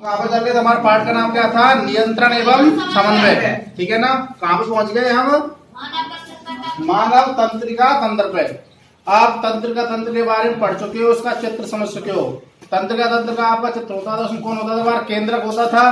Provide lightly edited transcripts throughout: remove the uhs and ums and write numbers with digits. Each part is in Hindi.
कहाँ पर चल रहे थे? हमारे पाठ का नाम क्या था? नियंत्रण एवं समन्वय। ठीक है ना? कहाँ पे पहुंच गए हम? मानव तंत्रिका तंत्र पे। आप तंत्रिका तंत्र के बारे में पढ़ चुके हो, उसका चित्र समझ चुके हो। तंत्रिका तंत्र का आपका चित्र होता था, उसमें कौन होता था? हमारा केंद्रक होता था,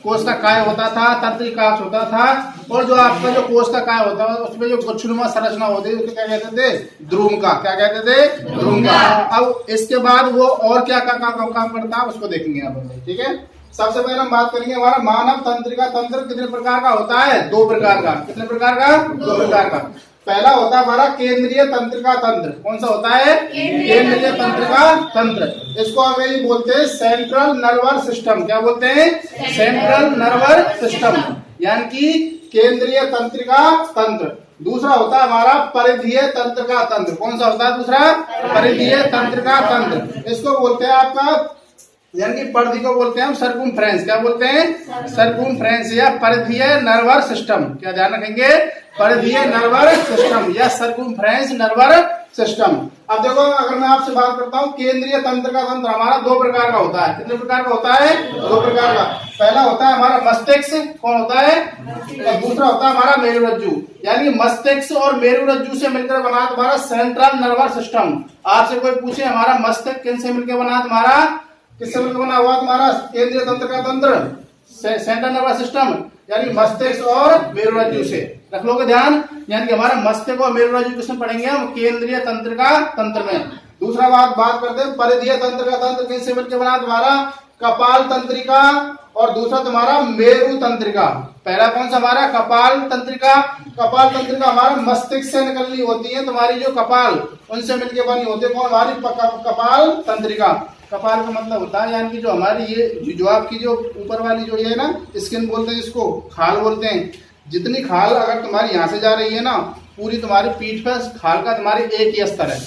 कोश का काय होता था, तंत्रिकाक्ष होता था, और जो आपका जो कोश का काय होता है उसमें जो गुच्छनुमा संरचना होती है उसको क्या कहते थे? ध्रुवंका। क्या कहते थे? ध्रुवंका। अब इसके बाद वो और क्या काम करता है उसको देखेंगे यहाँ पर। ठीक है, सबसे पहले हम बात करेंगे हमारा मानव तंत्रिका तंत्र कितने प्रकार का होता है? दो प्रकार का। कितने प्रकार का? दो प्रकार का। पहला होता है हमारा केंद्रीय तंत्रिका तंत्र। कौन सा होता है? केंद्रीय तंत्रिका तंत्र। इसको अंग्रेजी बोलते हैं सेंट्रल नर्वस सिस्टम। क्या बोलते हैं? सेंट्रल नर्वस सिस्टम, यानी कि केंद्रीय तंत्रिका तंत्र। दूसरा होता है हमारा परिधीय तंत्रिका तंत्र। कौन सा होता है दूसरा? परिधीय तंत्रिका तंत्र। इसको बोलते हैं आपका, यानी कि परिधि को बोलते हैं हम सर्कमफ्रेंस। क्या बोलते हैं? सर्कमफ्रेंस या परिधीय नर्वस सिस्टम। क्या ध्यान रखेंगे? परिधीय नर्वस सिस्टम या सर्कमफ्रेंस नर्वस सिस्टम। अब देखो, अगर मैं आपसे बात करता हूँ केंद्रीय तंत्र का तंत्र हमारा दो प्रकार का होता है। कितने प्रकार का होता है? दो प्रकार का। पहला होता है हमारा मस्तिष्क। कौन होता है? और दूसरा होता है हमारा मेरुरज्जु। यानी मस्तिष्क और मेरुरज्जु से मिलकर बना तुम्हारा सेंट्रल नर्वस सिस्टम। आपसे कोई पूछे हमारा मस्तिष्क किन से मिलकर बना? तुम्हारा किससे मिलकर बना हुआ? तुम्हारा केंद्रीय तंत्र का तंत्र, सेंट्रल नर्वस सिस्टम, यानी मस्तिष्क और मेरुरज्जु से। रख लोगे ध्यान, यानी कि हमारा मस्तिष्क और मेरुरज्जु किसमें पढ़ेंगे हम? केंद्रीय तंत्रिका तंत्र में। दूसरा बात करते हैं परिधीय तंत्र का तंत्र किससे मिलकर बना? तुम्हारा कपाल तंत्रिका और दूसरा तुम्हारा मेरु तंत्रिका। पहला कौन सा हमारा? कपाल तंत्रिका। कपाल तंत्रिका हमारा मस्तिष्क से निकलनी होती है, तुम्हारी जो कपाल उनसे मिलकर बनी होती है। कौन? हमारी कपाल तंत्रिका। कपाल का मतलब होता है यानी कि जो हमारी ये जो आपकी जो ऊपर वाली जो ये ना स्किन बोलते हैं, इसको खाल बोलते हैं। जितनी खाल अगर तुम्हारी यहाँ से जा रही है ना, पूरी तुम्हारी पीठ पर खाल का तुम्हारे एक ही स्तर है।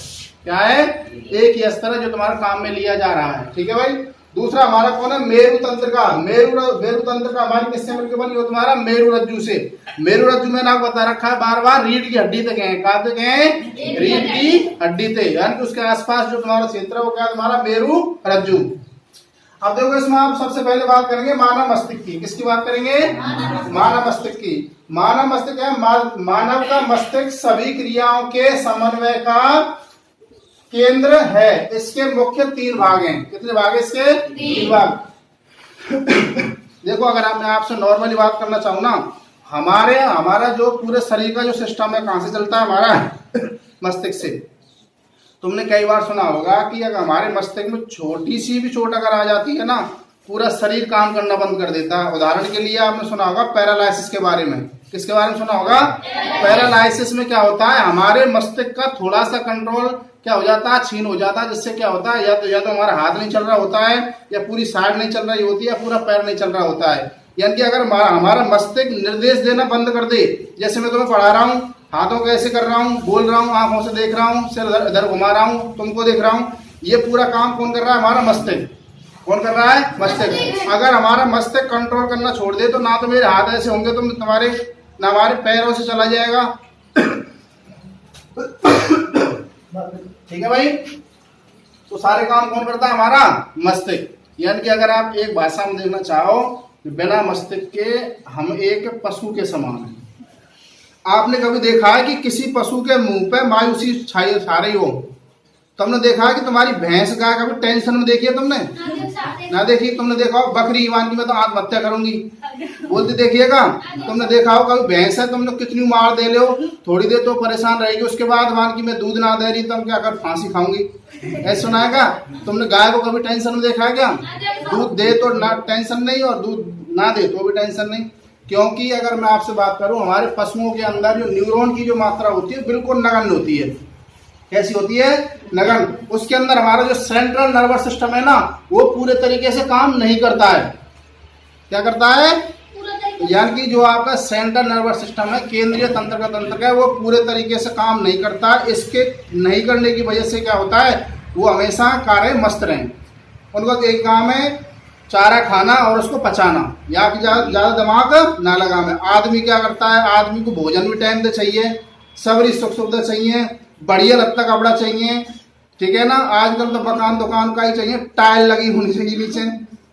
क्या है? एक ही स्तर है जो तुम्हारे काम में लिया जा रहा है। ठीक है भाई। दूसरा हमारा कौन है? मेरु तंत्रिका। मेरु तंत्रिका हमारी किससे मिलकर बनी हो? तुम्हारा मेरुरज्जु से। मेरुरज्जु में ना बता रखा है बार बार, रीढ़ की हड्डी तक है। कहाँ तक है? रीढ़ की हड्डी तक, यानी कि उसके आसपास जो तुम्हारा क्षेत्र है वो क्या? तुम्हारा मेरुरज्जु। अब देखो, इसमें आप सबसे पहले बात करेंगे मानव मस्तिष्क की। किसकी बात करेंगे? मानव मस्तिष्क की। मानव मस्तिष्क है मानव का मस्तिष्क सभी क्रियाओं के समन्वय का केंद्र है। इसके मुख्य तीन भाग हैं। कितने भाग है इसके? तीन भाग। देखो, अगर मैं आपसे नॉर्मली बात करना चाहूँ ना, हमारा जो पूरे शरीर का जो सिस्टम है कहाँ से चलता है? हमारा मस्तिष्क से। तुमने कई बार सुना होगा कि अगर हमारे मस्तिष्क में छोटी सी भी चोट अगर आ जाती है ना, पूरा शरीर काम करना बंद कर देता है। उदाहरण के लिए आपने सुना होगा पैरालाइसिस के बारे में। किसके बारे में सुना होगा? पैरालाइसिस में क्या होता है? हमारे मस्तिष्क का थोड़ा सा कंट्रोल क्या हो जाता है? छीन हो जाता है। जिससे क्या होता है? या तो हमारा हाथ नहीं चल रहा होता है, या पूरी साइड नहीं चल रही होती है, या पूरा पैर नहीं चल रहा होता है। यानी कि अगर हमारा मस्तिष्क निर्देश देना बंद कर दे, जैसे मैं तुम्हें पढ़ा रहा हूँ, हाथों को ऐसे कर रहा हूँ, बोल रहा हूँ, आंखों से देख रहा हूँ, सिर इधर घुमा रहा हूँ, तुमको देख रहा हूँ, ये पूरा काम कौन कर रहा है? हमारा मस्तिष्क। कौन कर रहा है? मस्तिष्क। अगर हमारा मस्तिष्क कंट्रोल करना छोड़ दे तो ना तो मेरे हाथ ऐसे होंगे, तुम तुम्हारे ना हमारे पैरों से चला जाएगा। ठीक है भाई। तो सारे काम कौन करता है? हमारा मस्तिष्क। यानी कि अगर आप एक भाषा में देखना चाहो, बिना मस्तिष्क के हम एक पशु के समान हैं। आपने कभी देखा है कि किसी पशु के मुंह पे मायूसी छा रही हो? तुमने देखा है कि तुम्हारी भैंस गाय कभी टेंशन में देखी है तुमने? ना देखी। तुमने देखा हो बकरी ईमान की मैं तो आत्महत्या करूंगी बोलते देखिएगा। तुमने देखा हो कभी भैंस है, तुमने कितनी मार दे लो, थोड़ी देर तो परेशान रहेगी, उसके बाद मान की मैं दूध ना दे रही तुम क्या कर फांसी खाऊंगी, ऐसा सुना है क्या? तुमने गाय को कभी टेंशन में देखा है क्या? दूध दे तो ना टेंशन नहीं, और दूध ना दे तो भी टेंशन नहीं। क्योंकि अगर मैं आपसे बात करूं, हमारे पशुओं के अंदर जो न्यूरॉन की जो मात्रा होती है बिल्कुल नगण्य होती है। कैसी होती है? नगण्य। उसके अंदर हमारा जो सेंट्रल नर्वस सिस्टम है ना, वो पूरे तरीके से काम नहीं करता है। क्या करता है? यानी कि जो आपका सेंट्रल नर्वस सिस्टम है, केंद्रीय तंत्र का तंत्र है, वो पूरे तरीके से काम नहीं करता। इसके नहीं करने की वजह से क्या होता है? वो हमेशा कार्य मस्त रहें। उनका एक काम है चारा खाना और उसको पचाना, या कि ज्यादा दिमाग ना लगाना। आदमी क्या करता है? आदमी को भोजन भी टाइम से चाहिए, सबरी सुख सुविधा चाहिए, बढ़िया लत्ता कपड़ा चाहिए। ठीक है ना? आजकल तो मकान दुकान का ही चाहिए, टाइल लगी होनी चाहिए नीचे,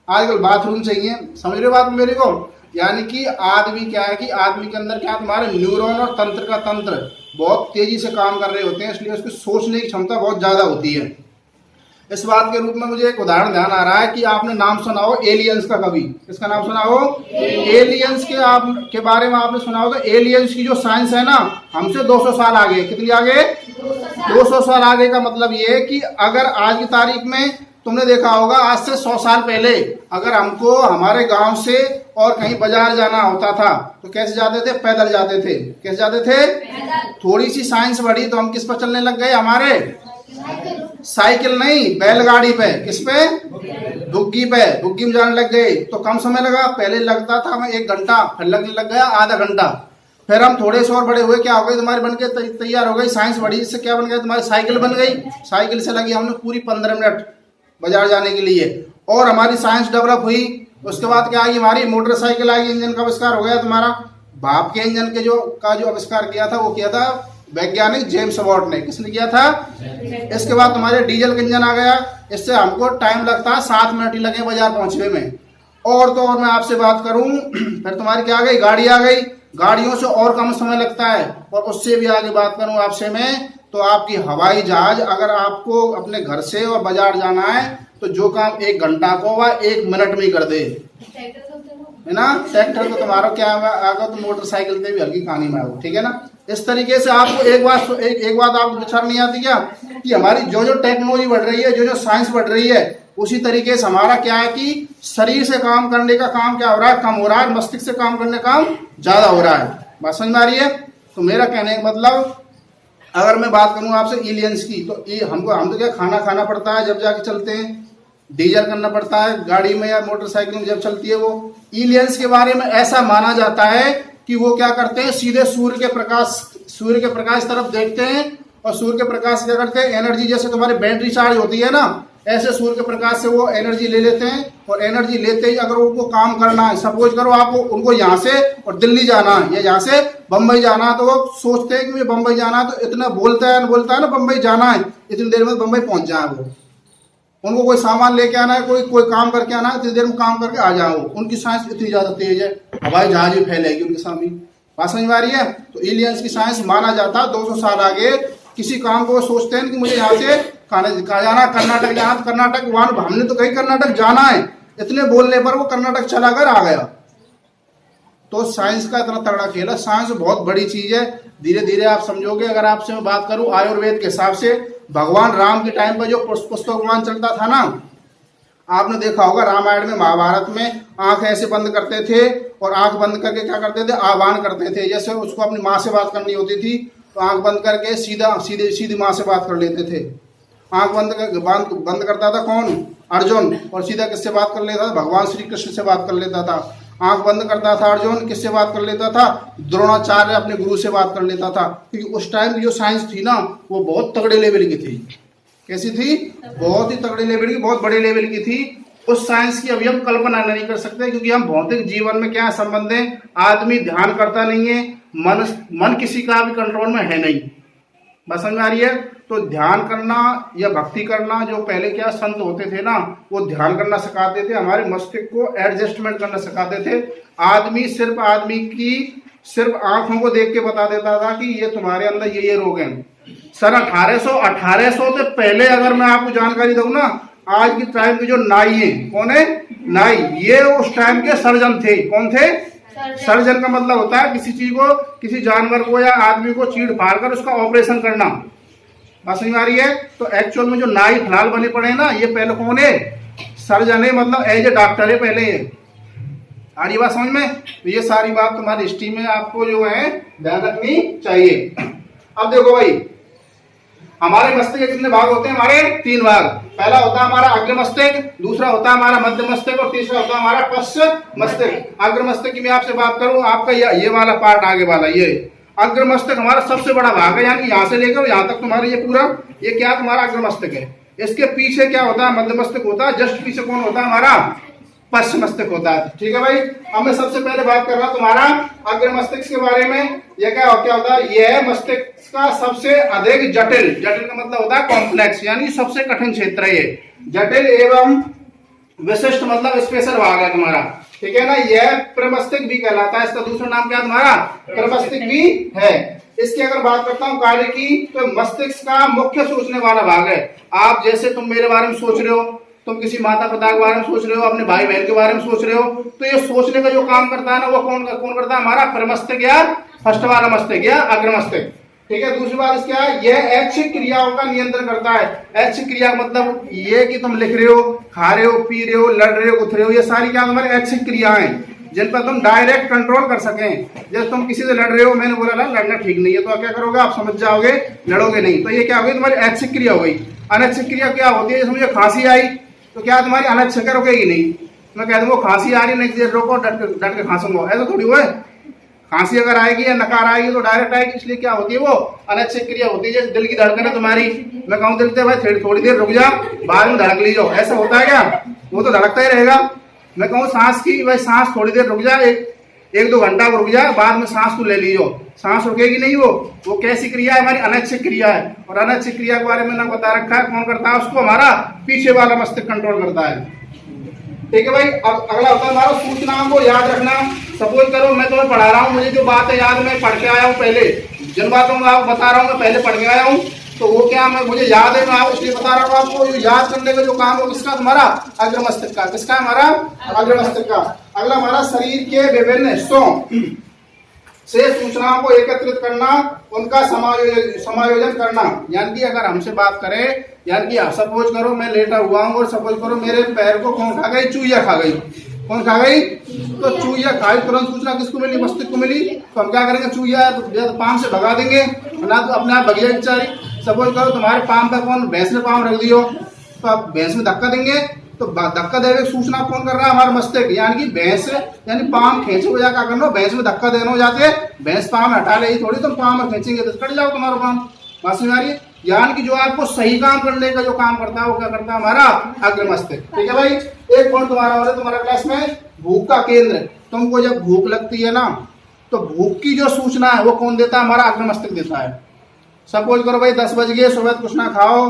आजकल बाथरूम चाहिए, समझ रहे हो बात मेरे को। यानी कि आदमी क्या है कि आदमी के अंदर क्या तुम्हारे न्यूरॉन और तंत्र का तंत्र बहुत तेजी से काम कर रहे होते हैं, इसलिए उसकी सोचने की क्षमता बहुत ज्यादा होती है। इस बात के रूप में मुझे एक उदाहरण ध्यान आ रहा है कि आपने नाम सुना हो एलियंस का, कभी इसका नाम सुना हो? एलियंस के बारे में आपने सुना होगा। एलियंस की जो साइंस है ना, हमसे 200 साल आगे। कितनी आगे? 200 साल आगे। का मतलब ये है कि अगर आज की तारीख में तुमने देखा होगा, आज से 100 साल पहले अगर हमको हमारे गांव से और कहीं बाजार जाना होता था तो कैसे जाते थे? पैदल जाते थे। कैसे जाते थे? थोड़ी सी साइंस बढ़ी तो हम किस पर चलने लग गए? हमारे साइकिल नहीं, बैलगाड़ी पे। किस पे? बुग्गी पे। बुग्गी में जाने लग गए तो कम समय लगा। पहले लगता था हमें 1 घंटा, फिर लगने लग गया आधा घंटा। फिर हम थोड़े से और बड़े हुए, क्या हो गई? तुम्हारी बन के तैयार हो गई, साइंस बढ़ी, इससे क्या बन गया? तुम्हारी साइकिल बन गई। साइकिल से लगी हमने पूरी 15 मिनट बाजार जाने के लिए। और हमारी साइंस डेवलप हुई। उसके बाद क्या आई? हमारी मोटरसाइकिल आई, इंजन का आविष्कार हो गया। तुम्हारा भाप के इंजन के जो आविष्कार किया था वो किया था वैज्ञानिक जेम्स वॉट ने। किसने किया था? इसके बाद तुम्हारे डीजल का इंजन आ गया। इससे हमको टाइम लगता है 7 मिनट ही लगे बाजार पहुंचने में। और तो और मैं आपसे बात करूं, फिर तुम्हारी क्या आ गई? गाड़ी आ गई। गाड़ियों से और कम समय लगता है। और उससे भी आगे बात करूं आपसे मैं, तो आपकी हवाई जहाज, अगर आपको अपने घर से और बाजार जाना है तो जो काम 1 घंटा को वह 1 मिनट में ही कर दे, है ना। ट्रैक्टर तो तुम्हारा क्या आगा, तो मोटरसाइकिल पे भी हल्की कहानी में आओ, ठीक है ना। इस तरीके से आपको एक बात आपको विचार नहीं आती क्या कि हमारी जो टेक्नोलॉजी बढ़ रही है, जो साइंस बढ़ रही है, उसी तरीके से हमारा क्या है कि शरीर से काम करने का काम क्या हो रहा है? कम हो रहा है। मस्तिष्क से काम करने का काम ज्यादा हो रहा है। बात समझ में आ रही है? तो मेरा कहने का मतलब, अगर मैं बात करूं आपसे एलियंस की, तो हम तो क्या खाना खाना पड़ता है जब जाके चलते हैं, डीजल करना पड़ता है गाड़ी में या मोटरसाइकिल में जब चलती है वो। एलियंस के बारे में ऐसा माना जाता है कि वो क्या करते हैं? सीधे सूर्य के प्रकाश तरफ देखते हैं और सूर्य के प्रकाश क्या करते हैं? एनर्जी, जैसे तुम्हारी बैटरी चार्ज होती है ना, ऐसे सूर्य के प्रकाश से वो एनर्जी ले लेते हैं। और एनर्जी लेते ही अगर उनको काम करना है, सपोज करो आपको उनको यहाँ से और दिल्ली जाना है या यहाँ से बम्बई जाना है, तो वो सोचते हैं कि मुझे बम्बई जाना है, तो इतना बोलता है ना बम्बई जाना है, इतनी देर में बम्बई पहुंच जाए वो। उनको कोई सामान लेके आना है, कोई काम करके आना है, इतनी देर में काम करके आ जाओ। उनकी साइंस इतनी ज्यादा तेज है, हवाई जहाज भी फैलेगी उनके सामने। बात समझ में आ रही है? तो एलियंस की साइंस माना जाता है 200 साल आगे। किसी काम को वो सोचते हैं कि मुझे यहाँ से कहाँ जाना, कर्नाटक जाना, तो कर्नाटक वहां हमने तो कहीं कर्नाटक जाना है, इतने बोलने पर वो कर्नाटक चला कर आ गया। तो साइंस का इतना तगड़ा खेल है। साइंस बहुत बड़ी चीज है, धीरे धीरे आप समझोगे। अगर आपसे मैं बात करूं आयुर्वेद के हिसाब से, भगवान राम के टाइम पर जो पुष्पमान चलता था ना, आपने देखा होगा रामायण में, महाभारत में, आंख ऐसे बंद करते थे और आंख बंद करके क्या करते थे? आह्वान करते थे। जैसे उसको अपनी माँ से बात करनी होती थी तो आंख बंद करके सीधी माँ से बात कर लेते थे। आंख बंद करता था कौन? अर्जुन। और सीधा किससे बात कर लेता था? भगवान श्री कृष्ण से बात कर लेता था। आंख बंद करता था अर्जुन, किससे बात कर लेता था? द्रोणाचार्य, अपने गुरु से बात कर लेता था। क्योंकि उस टाइम की जो साइंस थी ना, वो बहुत तगड़े लेवल की थी। कैसी थी? बहुत ही तगड़े लेवल की, बहुत बड़े लेवल की थी। उस साइंस की अभी हम कल्पना नहीं कर सकते, क्योंकि हम भौतिक जीवन में क्या संबंध है? आदमी ध्यान करता नहीं है, मन किसी का भी कंट्रोल में है नहीं। बस समझ में आ रही है? तो ध्यान करना या भक्ति करना, जो पहले क्या संत होते थे ना, वो ध्यान करना सिखाते थे, हमारे मस्तिष्क को एडजस्टमेंट करना सिखाते थे। आदमी सिर्फ आंखों को देख के बता देता था कि ये तुम्हारे अंदर ये रोग है। सन 1800 से पहले अगर मैं आपको जानकारी दूं ना, आज की टाइम के जो नाई है, कौन है? नाई। ये उस टाइम के सर्जन थे। कौन थे? सर्जन का मतलब होता है किसी चीज को, किसी जानवर को या आदमी को चीड़ फाड़ कर उसका ऑपरेशन करना। बात समझ में आ रही है? तो एक्चुअल में जो नाई फिलहाल बने पड़े हैं ना, ये पहले कौन है? सर्जन है, मतलब एज ए डॉक्टर है पहले ये। आ रही बात समझ में? तो ये सारी बात तुम्हारी हिस्ट्री में आपको जो है ध्यान रखनी चाहिए। अब देखो भाई, हमारे मस्तिष्क के कितने भाग होते हैं? हमारे 3 भाग। पहला होता है हमारा अग्र मस्तिष्क, दूसरा होता है हमारा मध्य मस्तिष्क और तीसरा होता है हमारा पश्च मस्तिष्क। अग्र मस्तिष्क की मैं आपसे बात करूं, आपका ये वाला पार्ट आगे वाला, ये अग्र मस्तिष्क हमारा सबसे बड़ा भाग है। यानी यहाँ से लेकर यहाँ तक तुम्हारा ये पूरा, ये क्या तुम्हारा अग्र मस्तिष्क है। इसके पीछे क्या होता है? मध्य मस्तिष्क होता है। जस्ट पीछे कौन होता है? हमारा पश्च मस्तिष्क होता है। ठीक है भाई? अब मैं सबसे पहले बात कर रहा हूं तुम्हारा अग्र मस्तिष्क के बारे में। ये क्या होता है? ये है मस्तिष्क का सबसे अधिक जटिल का मतलब होता है कॉम्प्लेक्स, यानी सबसे कठिन क्षेत्र है ये। जटिल एवं विशिष्ट मतलब स्पेशल भाग है तुम्हारा, ठीक है ना। यह प्रमस्तिष्क भी कहलाता है, इसका दूसरा नाम क्या तुम्हारा प्रमस्तिष्क भी है। इसकी अगर बात करता हूँ कार्य की, तो मस्तिष्क का मुख्य सोचने वाला भाग है। आप जैसे तुम मेरे बारे में सोच रहे हो, तुम किसी माता पिता के बारे में सोच रहे हो, अपने भाई बहन के बारे में सोच रहे हो, तो ये सोचने का जो काम करता है ना, वो कौन करता है, हमारा प्रमस्तिष्क या फर्स्ट वाला मस्तिष्क या अग्रमस्तिष्क, ठीक है। दूसरी बात क्या है, यह ऐच्छिक क्रियाओं का नियंत्रण करता है। ऐच्छिक क्रिया मतलब ये कि तुम लिख रहे हो, खा रहे हो, पी रहे हो, लड़ रहे हो, उठ रहे हो, ये सारी क्या तुम्हारी ऐच्छिक क्रियाएं जिन पर तुम डायरेक्ट कंट्रोल कर सकें। जैसे तुम किसी से लड़ रहे हो, मैंने बोला ना लड़ना ठीक नहीं है, तो क्या करोगे आप, समझ जाओगे, लड़ोगे नहीं, तो ये क्या होगी तुम्हारी ऐच्छिक क्रिया हो गई। अनैच्छिक क्रिया क्या होती है, जैसे मुझे खांसी आई तो क्या तुम्हारी अनैच्छिक रुकेगी नहीं, मैं कह दूंगा खांसी आ रही नहीं, रोको, डट के खांसूंगा, ऐसा थोड़ी हुआ है। खांसी अगर आएगी या नकार आएगी तो डायरेक्ट आएगी, इसलिए क्या होती है वो अनैच्छिक क्रिया होती है। जैसे दिल की धड़कन है तुम्हारी, मैं कहूँ दिल से भाई थोड़ी देर रुक जा, बाद में धड़क लीजिए, ऐसा होता है क्या, वो तो धड़कता ही रहेगा। मैं कहूँ सांस की, भाई सांस थोड़ी देर रुक जा, एक दो घंटा रुक जा, बाद में सांस तो ले लीजिए, सांस रुकेगी नहीं, वो कैसी क्रिया है, हमारी अनैच्छिक क्रिया है। और अनैच्छिक क्रिया के बारे में ना बता रखा है, कौन करता है उसको, हमारा पीछे वाला मस्तिष्क कंट्रोल करता है, ठीक है भाई। अब अगला होता है हमारा सूचनाओं को याद रखना। सपोज करो मैं तुम्हें पढ़ा रहा हूँ, मुझे जो बात है याद, मैं पढ़ के आया हूँ, पहले जिन बातों में आपको बता रहा हूँ मैं पहले पढ़ के आया हूँ, तो वो क्या मैं मुझे याद है, मैं आप इसलिए बता रहा हूँ आपको। याद करने का जो काम है किसका, तुम्हारा अग्रमस्तिष्क का, किसका, हमारा अग्रमस्तिष्क का। अगला हमारा शरीर के विभिन्न हिस्सों से सूचनाओं को एकत्रित करना, उनका समायोजन करना। यानी कि अगर हमसे बात करें, यानी कि सपोज करो मैं लेटा हुआ हूँ और सपोज करो मेरे पैर को कौन खा गई, चूहिया खा गई, कौन खा गई, तो चूहिया खाई, तुरंत सूचना किसको मिली, मस्तिष्क को मिली। तो हम क्या करेंगे, चूहिया तो पाँव से भगा देंगे ना, तो अपने आप भगिया बेचारी। सपोज करो तुम्हारे पाँव पे कौन, भैंस ने पाँव रख दियो, तो आप भैंस में धक्का देंगे, तो धक्का देने सूचना कौन कर रहा है, हमारा मस्तिष्क। यानी कि भैंस यानी पाँव खींचे हो, या क्या करना, भैंस में धक्का देना हो जाते, भैंस पाँव में हटा ले थोड़ी, तुम पाँव में खींचेंगे तो कट जाओ तुम्हारा पाँव, बात समझ आ रही है। यानी कि जो आपको सही काम करने का जो काम करता है वो क्या करता है, हमारा अग्रमस्तिष्क, ठीक है भाई। एक पॉइंट तुम्हारा और है तुम्हारा क्लास में, भूख का केंद्र। तुमको जब भूख लगती है ना, तो भूख की जो सूचना है वो कौन देता है, हमारा अग्रमस्तिष्क देता है। सपोज करो भाई 10 बज गए, सुबह कुछ ना खाओ,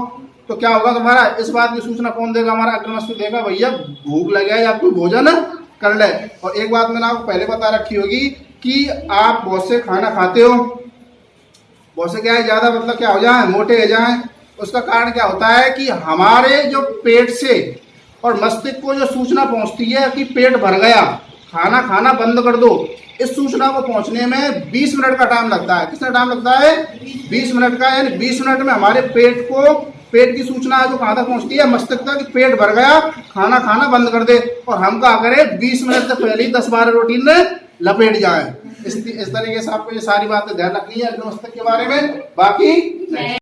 तो क्या होगा तुम्हारा, इस बात की सूचना कौन देगा, हमारा अग्रमस्तिष्क देगा, भैया भूख लगे या कोई भोजन कर ले। और एक बात मैंने आपको पहले बता रखी होगी कि आप बहुत से खाना खाते हो, बहुत से क्या है, ज्यादा मतलब क्या हो जाए, मोटे हो जाए, उसका कारण क्या होता है कि हमारे जो पेट से और मस्तिष्क को जो सूचना पहुंचती है कि पेट भर गया, खाना खाना बंद कर दो, इस सूचना को पहुंचने में 20 मिनट का टाइम लगता है। कितना टाइम लगता है, 20 मिनट का। यानी 20 मिनट में हमारे पेट की सूचना जो कहाँ तक पहुंचती है, मस्तिष्क तक, कि पेट भर गया, खाना खाना बंद कर दे। और हम क्या करें, 20 मिनट से पहले ही 10-12 रोटी में लपेट जाए। इस तरीके से आपको ये सारी बातें ध्यान रखनी है अग्रमस्तिष्क के बारे में। बाकी